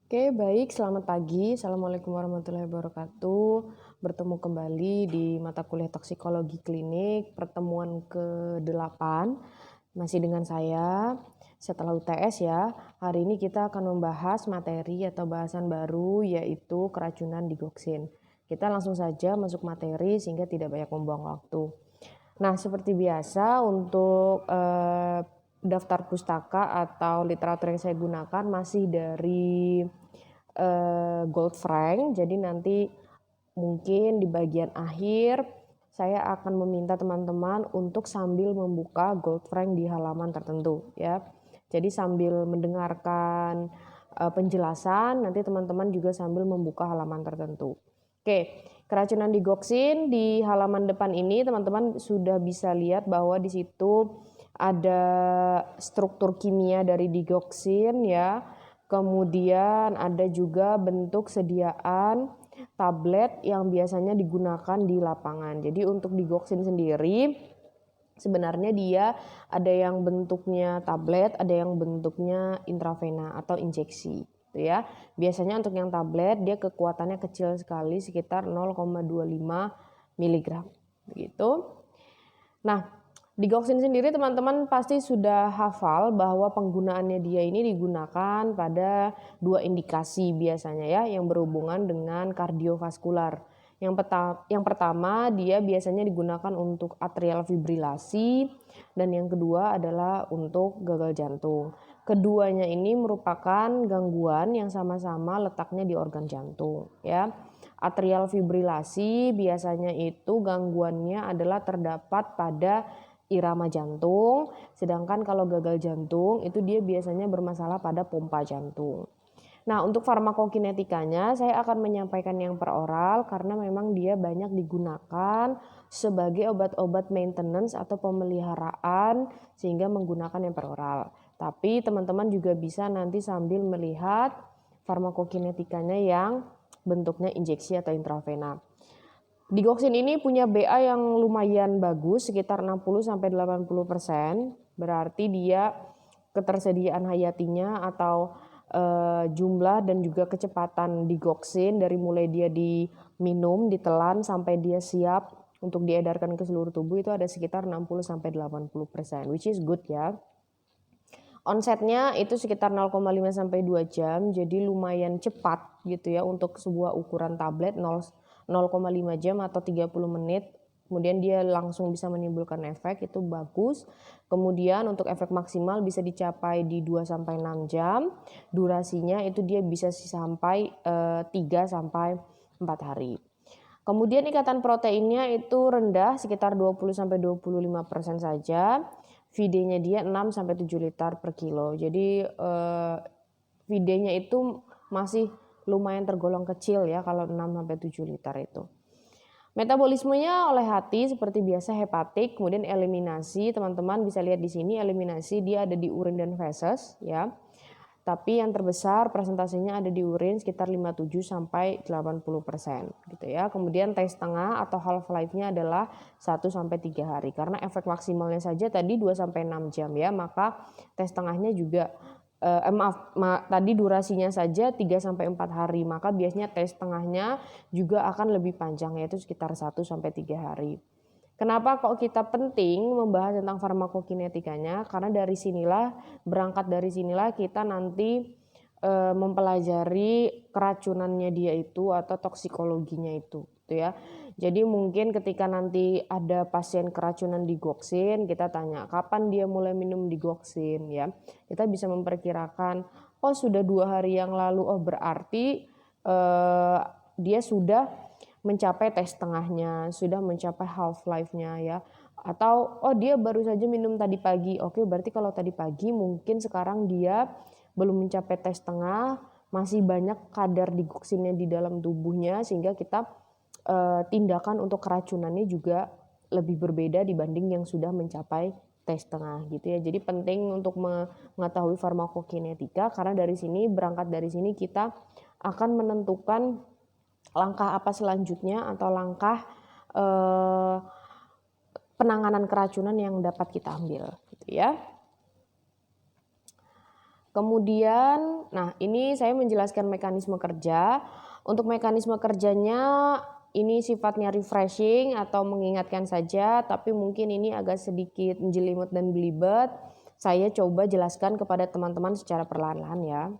Oke, baik. Selamat pagi. Assalamualaikum warahmatullahi wabarakatuh. Bertemu kembali di mata kuliah toksikologi klinik, pertemuan ke-8. Masih dengan saya, setelah UTS ya. Hari ini kita akan membahas materi atau bahasan baru, yaitu keracunan digoksin. Kita langsung saja masuk materi sehingga tidak banyak membuang waktu. Nah, seperti biasa untuk daftar pustaka atau literatur yang saya gunakan masih dari Gold Frank. Jadi nanti mungkin di bagian akhir saya akan meminta teman-teman untuk sambil membuka Gold Frank di halaman tertentu ya. Jadi sambil mendengarkan penjelasan, nanti teman-teman juga sambil membuka halaman tertentu. Oke, keracunan digoksin di halaman depan ini teman-teman sudah bisa lihat bahwa di situ ada struktur kimia dari digoksin ya. Kemudian ada juga bentuk sediaan tablet yang biasanya digunakan di lapangan. Jadi untuk digoksin sendiri sebenarnya dia ada yang bentuknya tablet, ada yang bentuknya intravena atau injeksi. Gitu ya. Biasanya untuk yang tablet dia kekuatannya kecil sekali, sekitar 0,25 mg. Begitu. Nah, digoksin sendiri teman-teman pasti sudah hafal bahwa penggunaannya dia ini digunakan pada dua indikasi biasanya ya, yang berhubungan dengan kardiovaskular. Yang pertama dia biasanya digunakan untuk atrial fibrilasi dan yang kedua adalah untuk gagal jantung. Keduanya ini merupakan gangguan yang sama-sama letaknya di organ jantung ya. Atrial fibrilasi biasanya itu gangguannya adalah terdapat pada irama jantung, sedangkan kalau gagal jantung itu dia biasanya bermasalah pada pompa jantung. Nah, untuk farmakokinetikanya saya akan menyampaikan yang per oral karena memang dia banyak digunakan sebagai obat-obat maintenance atau pemeliharaan sehingga menggunakan yang per oral. Tapi teman-teman juga bisa nanti sambil melihat farmakokinetikanya yang bentuknya injeksi atau intravena. Digoksin ini punya BA yang lumayan bagus, sekitar 60-80%. Berarti dia ketersediaan hayatinya atau jumlah dan juga kecepatan digoksin dari mulai dia diminum, ditelan sampai dia siap untuk diedarkan ke seluruh tubuh itu ada sekitar 60-80%, which is good ya. Onsetnya itu sekitar 0,5 sampai 2 jam, jadi lumayan cepat gitu ya untuk sebuah ukuran tablet 0,5 jam atau 30 menit. Kemudian dia langsung bisa menimbulkan efek, itu bagus. Kemudian untuk efek maksimal bisa dicapai di 2 sampai 6 jam. Durasinya itu dia bisa sampai 3 sampai 4 hari. Kemudian ikatan proteinnya itu rendah sekitar 20-25% saja. VD-nya dia 6-7 liter per kilo. Jadi VD-nya itu masih lumayan tergolong kecil ya kalau 6-7 liter itu. Metabolismenya oleh hati seperti biasa hepatik, kemudian eliminasi, teman-teman bisa lihat di sini eliminasi dia ada di urin dan feses ya. Tapi yang terbesar presentasinya ada di urin sekitar 57-80% gitu ya. Kemudian T setengah atau half life-nya adalah 1-3 hari. Karena efek maksimalnya saja tadi 2-6 jam ya, maka T setengahnya juga tadi durasinya saja 3-4 hari, maka biasanya T setengahnya juga akan lebih panjang yaitu sekitar 1-3 hari. Kenapa kok kita penting membahas tentang farmakokinetikanya? Karena berangkat dari sinilah kita nanti mempelajari keracunannya dia itu atau toksikologinya itu, gitu ya. Jadi mungkin ketika nanti ada pasien keracunan digoksin, kita tanya kapan dia mulai minum digoksin ya. Kita bisa memperkirakan, oh sudah 2 hari yang lalu, oh berarti dia sudah mencapai T setengahnya, sudah mencapai half life-nya ya. Atau oh dia baru saja minum tadi pagi. Oke, berarti kalau tadi pagi mungkin sekarang dia belum mencapai T setengah, masih banyak kadar digoksinnya di dalam tubuhnya sehingga kita tindakan untuk keracunannya juga lebih berbeda dibanding yang sudah mencapai T setengah gitu ya. Jadi penting untuk mengetahui farmakokinetika karena berangkat dari sini kita akan menentukan langkah apa selanjutnya atau langkah penanganan keracunan yang dapat kita ambil gitu ya. Kemudian, nah ini saya menjelaskan mekanisme kerja. Untuk mekanisme kerjanya ini sifatnya refreshing atau mengingatkan saja, tapi mungkin ini agak sedikit menjelimet dan belibet. Saya coba jelaskan kepada teman-teman secara perlahan-lahan ya.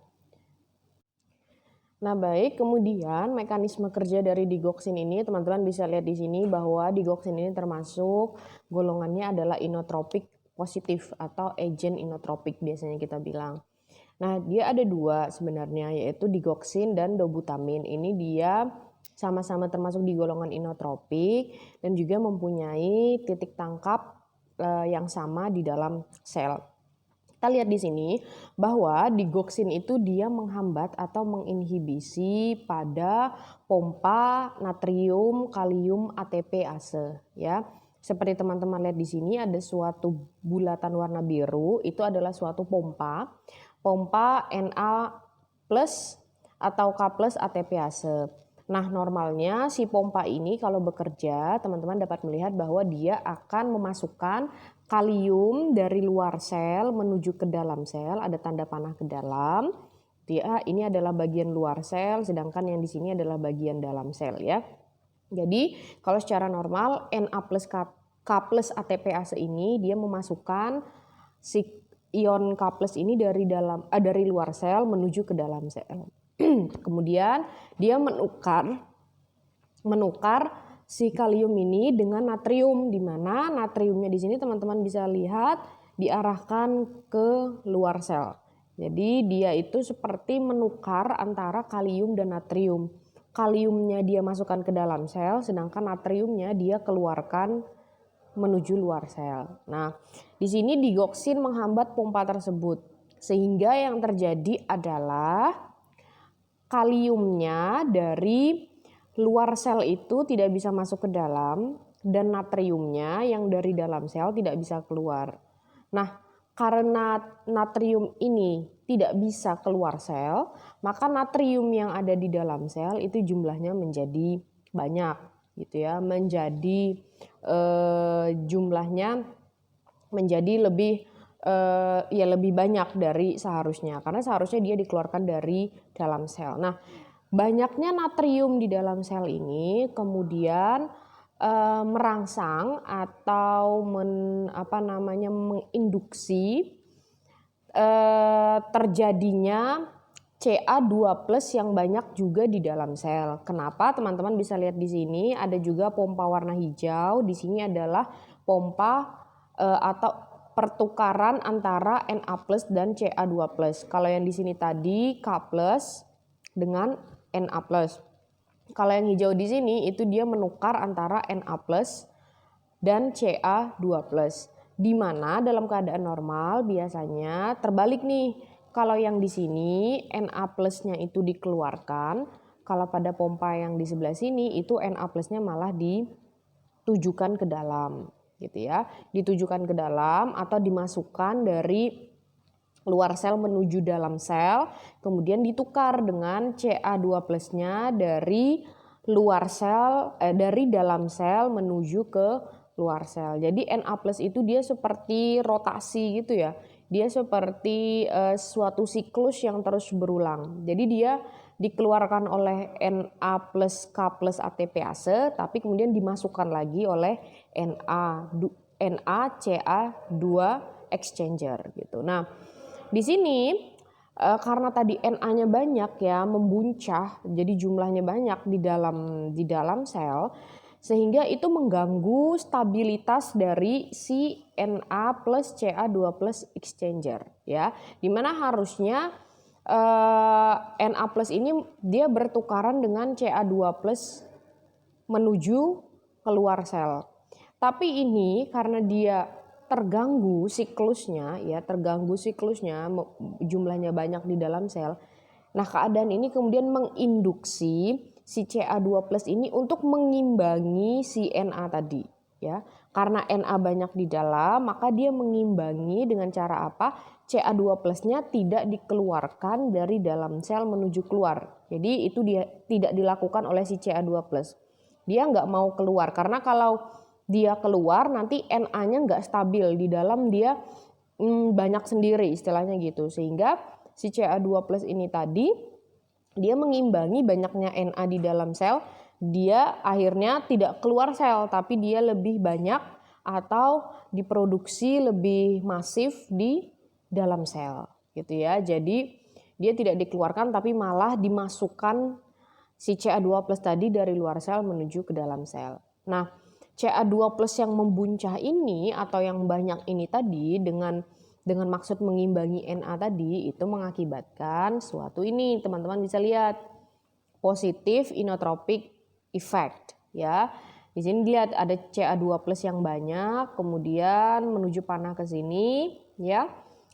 Nah baik, kemudian mekanisme kerja dari digoxin ini teman-teman bisa lihat di sini bahwa digoxin ini termasuk golongannya adalah inotropik positif atau agent inotropik biasanya kita bilang. Nah dia ada dua sebenarnya, yaitu digoxin dan dobutamin. Ini dia sama-sama termasuk di golongan inotropik dan juga mempunyai titik tangkap yang sama di dalam sel. Kita lihat di sini bahwa digoxin itu dia menghambat atau menginhibisi pada pompa natrium kalium ATPase ya. Seperti teman-teman lihat di sini ada suatu bulatan warna biru, itu adalah suatu pompa Na+ atau K+ ATPase. Nah, normalnya si pompa ini kalau bekerja, teman-teman dapat melihat bahwa dia akan memasukkan kalium dari luar sel menuju ke dalam sel, ada tanda panah ke dalam. Dia ini adalah bagian luar sel, sedangkan yang di sini adalah bagian dalam sel ya. Jadi, kalau secara normal Na+K+ ATPase ini dia memasukkan si ion K+ ini dari luar sel menuju ke dalam sel. Kemudian dia menukar si kalium ini dengan natrium, di mana natriumnya di sini teman-teman bisa lihat diarahkan ke luar sel. Jadi dia itu seperti menukar antara kalium dan natrium. Kaliumnya dia masukkan ke dalam sel, sedangkan natriumnya dia keluarkan menuju luar sel. Nah, di sini digoxin menghambat pompa tersebut, sehingga yang terjadi adalah kaliumnya dari luar sel itu tidak bisa masuk ke dalam dan natriumnya yang dari dalam sel tidak bisa keluar. Nah, karena natrium ini tidak bisa keluar sel, maka natrium yang ada di dalam sel itu jumlahnya menjadi banyak gitu ya, jumlahnya menjadi lebih banyak dari seharusnya, karena seharusnya dia dikeluarkan dari dalam sel. Nah, banyaknya natrium di dalam sel ini kemudian merangsang atau menginduksi terjadinya Ca2+ yang banyak juga di dalam sel. Kenapa? Teman-teman bisa lihat di sini ada juga pompa warna hijau. Di sini adalah pompa atau pertukaran antara Na+ dan Ca2+. Kalau yang di sini tadi K+ dengan Na+. Kalau yang hijau di sini itu dia menukar antara Na+ dan Ca2+. Di mana dalam keadaan normal biasanya terbalik nih. Kalau yang di sini Na+-nya itu dikeluarkan, kalau pada pompa yang di sebelah sini itu Na+-nya malah ditujukan ke dalam, gitu ya. Ditujukan ke dalam atau dimasukkan dari luar sel menuju dalam sel, kemudian ditukar dengan Ca2+-nya dari luar sel dari dalam sel menuju ke luar sel. Jadi Na+ itu dia seperti rotasi gitu ya. Dia seperti suatu siklus yang terus berulang. Jadi dia dikeluarkan oleh Na+ K+ ATPase, tapi kemudian dimasukkan lagi oleh NaCa2 exchanger gitu. Nah, di sini karena tadi Na-nya banyak ya, membuncah, jadi jumlahnya banyak di dalam sel, sehingga itu mengganggu stabilitas dari si Na+ Ca2+ exchanger ya. Dimana harusnya Na+ ini dia bertukaran dengan Ca2+ menuju keluar sel. Tapi ini karena dia terganggu siklusnya, jumlahnya banyak di dalam sel. Nah, keadaan ini kemudian menginduksi si Ca2+ ini untuk mengimbangi si Na tadi ya. Karena Na banyak di dalam, maka dia mengimbangi dengan cara apa? Ca2+-nya tidak dikeluarkan dari dalam sel menuju keluar. Jadi itu dia tidak dilakukan oleh si Ca2+. Dia nggak mau keluar, karena kalau dia keluar nanti Na-nya nggak stabil, di dalam dia banyak sendiri istilahnya gitu, sehingga si Ca2+ ini tadi dia mengimbangi banyaknya Na di dalam sel, dia akhirnya tidak keluar sel tapi dia lebih banyak atau diproduksi lebih masif di dalam sel gitu ya. Jadi dia tidak dikeluarkan tapi malah dimasukkan si Ca2+ tadi dari luar sel menuju ke dalam sel. Nah, Ca2+ yang membuncah ini atau yang banyak ini tadi dengan maksud mengimbangi Na tadi itu mengakibatkan suatu ini, teman-teman bisa lihat positif inotropic effect ya. Di sini dilihat ada Ca2+ yang banyak kemudian menuju panah ke sini ya.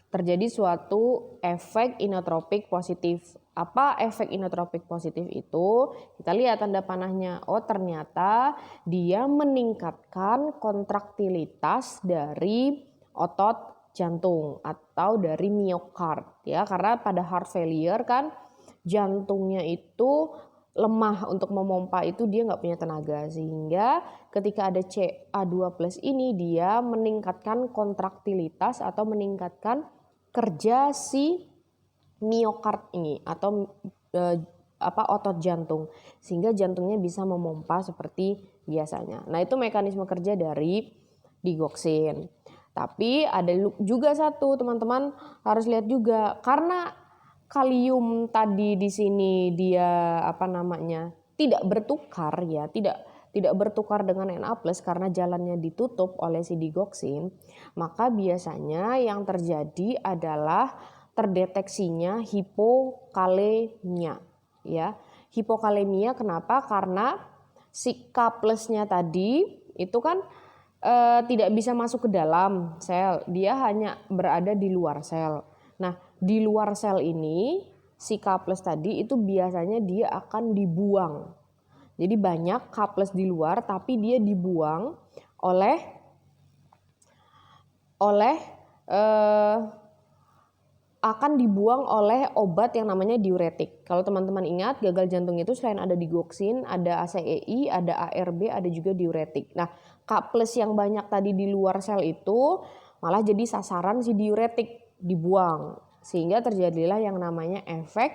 Terjadi suatu efek inotropik positif. Apa efek inotropik positif itu? Kita lihat tanda panahnya. Oh, ternyata dia meningkatkan kontraktilitas dari otot jantung atau dari miokard ya, karena pada heart failure kan jantungnya itu lemah untuk memompa, itu dia nggak punya tenaga, sehingga ketika ada Ca2+ ini dia meningkatkan kontraktilitas atau meningkatkan kerja si miokard ini atau otot jantung, sehingga jantungnya bisa memompa seperti biasanya. Nah, itu mekanisme kerja dari digoxin. Tapi ada juga satu, teman-teman harus lihat juga, karena kalium tadi di sini dia tidak bertukar ya, tidak bertukar dengan Na+ karena jalannya ditutup oleh si digoxin, maka biasanya yang terjadi adalah terdeteksinya hipokalemia ya. Hipokalemia kenapa? Karena si K+-nya tadi itu kan tidak bisa masuk ke dalam sel, dia hanya berada di luar sel. Nah, di luar sel ini si K+ tadi itu biasanya dia akan dibuang. Jadi banyak K+ di luar tapi dia dibuang oleh obat yang namanya diuretik. Kalau teman-teman ingat, gagal jantung itu selain ada digoxin, ada ACEI, ada ARB, ada juga diuretik. Nah, K+ yang banyak tadi di luar sel itu malah jadi sasaran si diuretik, dibuang. Sehingga terjadilah yang namanya efek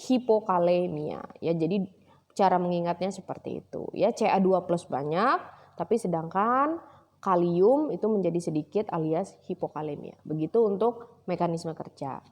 hipokalemia. Ya, jadi cara mengingatnya seperti itu. Ya, Ca2+ banyak, tapi sedangkan kalium itu menjadi sedikit alias hipokalemia. Begitu untuk mekanisme kerja.